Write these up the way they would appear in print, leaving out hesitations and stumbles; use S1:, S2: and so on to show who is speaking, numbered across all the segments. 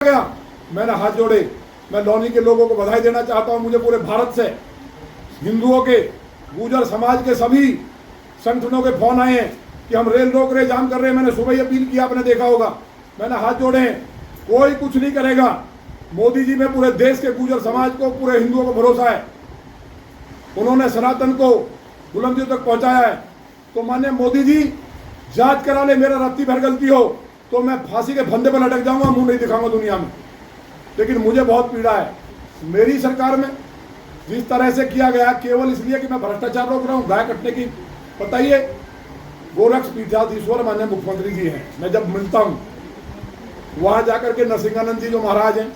S1: गया, मैंने हाथ जोड़े। मैं लौनी के लोगों को बधाई देना चाहता हूं। मुझे पूरे भारत से हिंदुओं के, गुर्जर समाज के सभी संगठनों के फोन आए हैं कि हम रेल रोक रहे, जाम कर रहे हैं। मैंने सुबह ही अपील किया, आपने देखा होगा, मैंने हाथ जोड़े हैं। कोई कुछ नहीं करेगा। मोदी जी में पूरे देश के गुर्जर समाज को, पूरे हिंदुओं को भरोसा है। उन्होंने सनातन को बुलंदियों तक पहुंचाया है। तो माननीय मोदी जी जांच करा ले, मेरा रत्ती भर गलती हो तो मैं फांसी के फंदे पर लटक जाऊंगा, मुंह नहीं दिखाऊंगा दुनिया में। लेकिन मुझे बहुत पीड़ा है मेरी सरकार में जिस तरह से किया गया, केवल इसलिए कि मैं भ्रष्टाचार रोक रहा हूं, गाय कटने की। बताइए, गोरक्ष पीठाधीश्वर माननीय मुख्यमंत्री जी हैं। मैं जब मिलता हूं वहां जाकर के नरसिंहानंद जी जो महाराज हैं,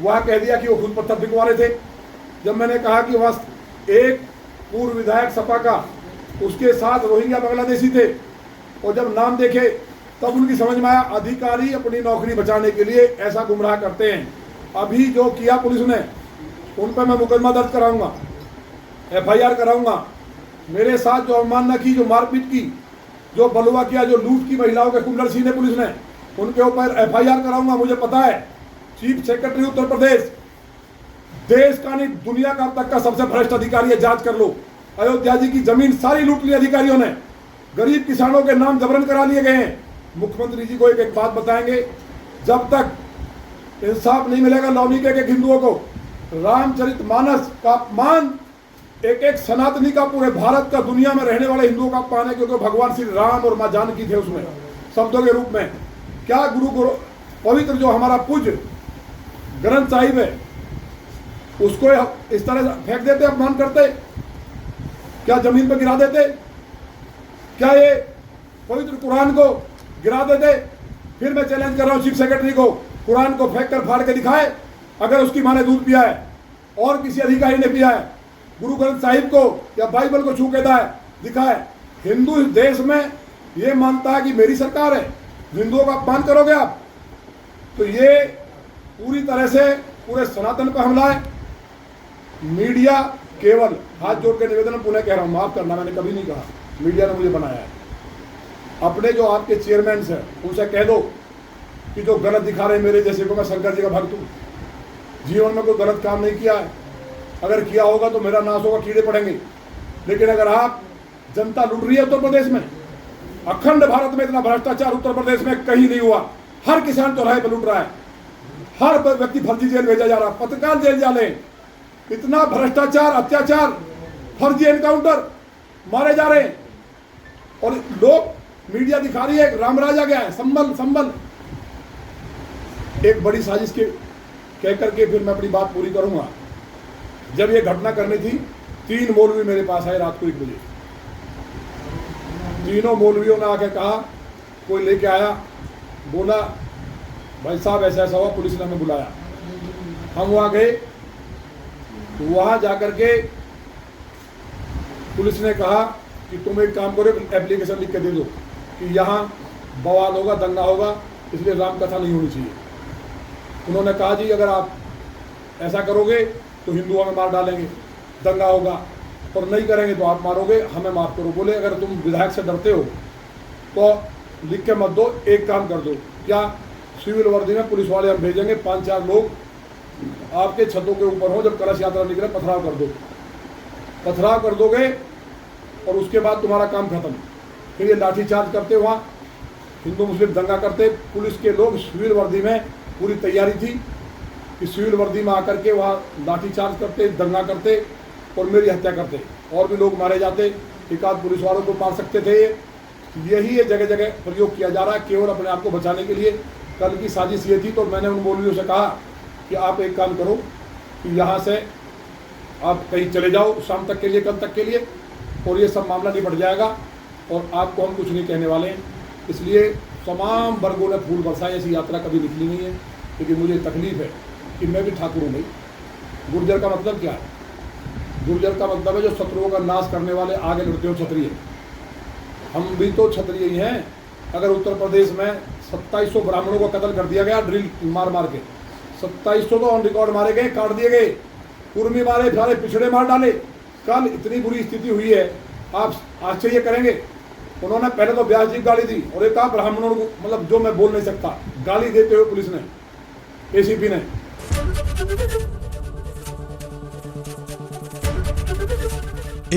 S1: वहां कह दिया कि वो खुद पत्थर फिकवा रहे थे। जब मैंने कहा कि वह एक पूर्व विधायक सपा का, उसके साथ रोहिंग्या बांग्लादेशी थे, और जब नाम देखे तब उनकी समझ में आया अधिकारी अपनी नौकरी बचाने के लिए ऐसा गुमराह करते हैं। अभी जो किया पुलिस ने, उन पर मैं मुकदमा दर्ज कराऊंगा, FIR कराऊंगा। मेरे साथ जो अवमानना की, जो मारपीट की, जो बलवा किया, जो लूट की महिलाओं के कुंडल सीने पुलिस ने, उनके ऊपर FIR कराऊंगा। मुझे पता है चीफ सेक्रेटरी उत्तर प्रदेश देश का नहीं दुनिया का अब तक का सबसे भ्रष्ट अधिकारी है, जांच कर लो। अयोध्या जी की जमीन सारी लूट ली अधिकारियों ने, गरीब किसानों के नाम जबरन करा लिए गए हैं। मुख्यमंत्री जी को एक बात बताएंगे, जब तक इंसाफ नहीं मिलेगा लौनी के हिंदुओं को, रामचरितमानस का अपमान एक एक सनातनी का, पूरे भारत का, दुनिया में रहने वाले हिंदुओं का अपमान है। क्योंकि भगवान श्री राम और मां जानकी थे उसमें शब्दों के रूप में। क्या गुरु पवित्र जो हमारा पूज्य ग्रंथ साहिब है, उसको इस तरह से फेंक देते, अपमान करते, क्या जमीन पर गिरा देते? क्या ये पवित्र कुरान को गिरा देते? फिर मैं चैलेंज कर रहा हूं चीफ सेक्रेटरी को, कुरान को फेंक कर फाड़ के दिखाए अगर उसकी मां ने दूध पिया है और किसी अधिकारी ने पिया है। गुरु ग्रंथ साहिब को या बाइबल को छू के दिखाए। हिंदू इस देश में ये मानता है कि मेरी सरकार है, हिंदुओं का अपमान करोगे आप, तो ये पूरी तरह से पूरे सनातन पर हमला है। मीडिया केवल, हाथ जोड़ के निवेदन पुनः कह रहा हूं, माफ करना, मैंने कभी नहीं कहा मीडिया ने मुझे बनाया है। अपने जो आपके चेयरमैन हैं उनसे कह दो कि जो गलत दिखा रहे मेरे जैसे को, मैं शंकर जी का भक्त हूं, जीवन में कोई गलत काम नहीं किया है। अगर किया होगा तो मेरा नाश होगा, कीड़े पड़ेंगे। लेकिन अगर आप, जनता लूट रही है उत्तर प्रदेश में, अखंड भारत में इतना भ्रष्टाचार उत्तर प्रदेश में कहीं नहीं हुआ। हर किसान चौराहे पर लूट रहा है, हर व्यक्ति फर्जी जेल भेजा जा रहा है, पत्रकार जेल जा रहे। इतना भ्रष्टाचार, अत्याचार, फर्जी एनकाउंटर मारे जा रहे हैं, और लोग, मीडिया दिखा रही है राम राजा गया है, संबल। एक बड़ी साजिश के कह करके फिर मैं अपनी बात पूरी करूंगा। जब ये घटना करनी थी, 3 मौलवी मेरे पास आए रात को 1 बजे। तीनों मौलवियों ने आके कहा, कोई लेके आया, बोला भाई साहब ऐसा ऐसा हुआ, पुलिस ने हमें बुलाया। हम वहां गए, वहां जाकर के पुलिस ने कहा कि तुम एक काम करो, एप्लीकेशन लिख के दे दो कि यहाँ बवाल होगा, दंगा होगा, इसलिए राम कथा नहीं होनी चाहिए। उन्होंने कहा जी अगर आप ऐसा करोगे तो हिंदुओं में मार डालेंगे, दंगा होगा, और नहीं करेंगे तो आप मारोगे, हमें माफ करो। बोले अगर तुम विधायक से डरते हो तो लिख के मत दो, एक काम कर दो, क्या सिविल वर्दी में पुलिस वाले हम भेजेंगे, 5-4 लोग आपके छतों के ऊपर हो, जब कलश यात्रा निकले पथराव कर दो। पथराव कर दोगे और उसके बाद तुम्हारा काम खत्म। फिर ये लाठीचार्ज करते, वहाँ हिंदू मुस्लिम दंगा करते। पुलिस के लोग सिविल वर्दी में, पूरी तैयारी थी कि सिविल वर्दी में आकर के वहाँ लाठीचार्ज करते, दंगा करते और मेरी हत्या करते। और भी लोग मारे जाते, एक आध पुलिस वालों को मार सकते थे। यही ये जगह जगह प्रयोग किया जा रहा है, केवल अपने आप को बचाने के लिए। कल की साजिश ये थी। तो मैंने उन मौलवियों से कहा कि आप एक काम करो कि यहाँ से आप कहीं चले जाओ शाम तक के लिए, कल तक के लिए, और ये सब मामला निपट जाएगा और आपको हम कुछ नहीं कहने वाले हैं। इसलिए तमाम वर्गों ने फूल बरसाए। ऐसी यात्रा कभी निकली नहीं है, लेकिन मुझे तकलीफ है कि मैं भी ठाकुर हूँ। नहीं, गुर्जर का मतलब क्या है? गुर्जर का मतलब है जो शत्रुओं का नाश करने वाले, आगे लड़ते हो क्षत्रिय। हम भी तो क्षत्रिय ही हैं। अगर उत्तर प्रदेश में 2700 ब्राह्मणों को कत्ल कर दिया गया, ड्रिल मार मार के, 2700 तो ऑन रिकॉर्ड मारे गए, काट दिए गए, कुर्मी मारे, सारे पिछड़े मार डाले। कल इतनी बुरी स्थिति हुई है, आप आश्चर्य करेंगे। उन्होंने पहले तो व्यास जी गाली दी और एक कहा ब्राह्मणों को, मतलब जो मैं बोल नहीं सकता, गाली देते हुए पुलिस ने एसीपी ने।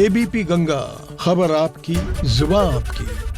S2: एबीपी गंगा, खबर आपकी, जुबान आपकी।